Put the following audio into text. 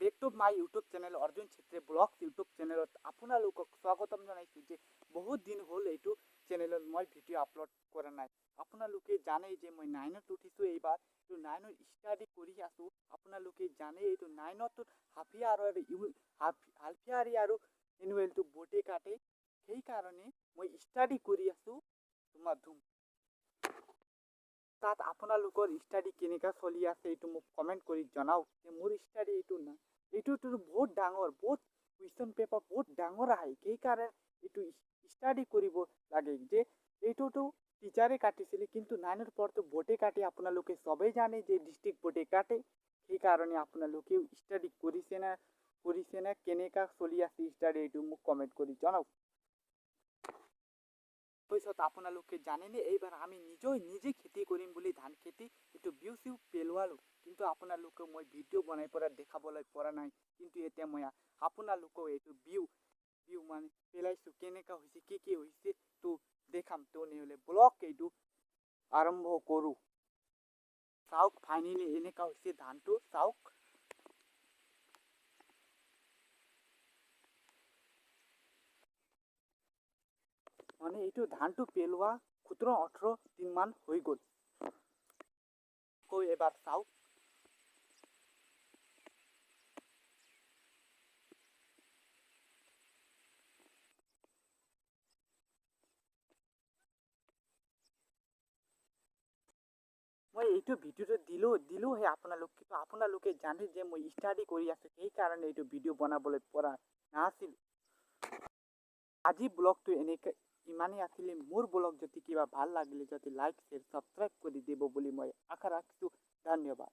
Back to my YouTube channel Arjun Chetri blog YouTube চেনেলত আপোনালোকক স্বাগতম জনাইছোঁ যে বহুত দিন হ'ল এইটো চেনেলত মই ভিডিঅ' আপলোড কৰা নাই। আপোনালোকে জানেই যে মই 9ত উঠিছোঁ এইবাৰ, এইটো 9ত ষ্টাডি কৰি আছোঁ। আপোনালোকে জানেই এইটো 9ত হাফ ইয়াৰি আৰু এনুৱেলটো বটে কাটে, সেইকাৰণে মই ষ্টাডি কৰি আছোঁ তোমাৰ ধুম। তাত আপোনালোকৰ ষ্টাডি কেনেকুৱা চলি আছে এইটো মোক কমেণ্ট কৰি জনাওক যে মোৰ ষ্টাডি এইটোতো বহুত ডাঙৰ, বহুত কুৱেশ্যন পেপাৰ বহুত ডাঙৰ আহে, সেইকাৰণে এইটো ষ্টাডি কৰিব লাগে যে এইটোতো টিচাৰে কাটিছিলে, কিন্তু 9ৰ পৰতো বটে কাটে। আপোনালোকে চবেই জানে যে ডিষ্ট্ৰিক্ট বটে কাটে, সেইকাৰণে আপোনালোকেও ষ্টাডি কৰিছে নে কেনেকুৱা চলি আছে ষ্টাডি এইটো মোক কমেণ্ট কৰি জনাওক। তাৰপিছত আপোনালোকে জানেনে এইবাৰ আমি নিজে খেতি কৰিম বুলি ধান খেতি এইটো বিউ চিউ পেলোৱালোঁ, কিন্তু আপোনালোকে মই ভিডিঅ' বনাই পৰা দেখাবলৈ পৰা নাই। কিন্তু এতিয়া মই আপোনালোকক এইটো বিউ মানে পেলাইছোঁ, কেনেকুৱা হৈছে কি হৈছে তো দেখাম। তো নহ'লে ব্লগ এইটো আৰম্ভ কৰোঁ। চাওক ফাইনেলি এনেকুৱা হৈছে ধানটো, চাওক। মানে এইটো ধানটো পেলোৱা 17-18 দিনমান হৈ গ'ল। এবাৰ চাওক। মই এইটো ভিডিঅ'টো দিলোঁ হে আপোনালোকে জানে যে মই ষ্টাডি কৰি আছোঁ, সেইকাৰণে এইটো ভিডিঅ' বনাবলৈ পৰা নাছিলোঁ। আজি ব্লগটো ইমানেই আছিলে। মোৰ ব্লগ যদি কিবা ভাল লাগিলে যদি লাইক শ্বেয়াৰ ছাবস্ক্ৰাইব কৰি দিব বুলি মই আশা ৰাখিছোঁ। ধন্যবাদ।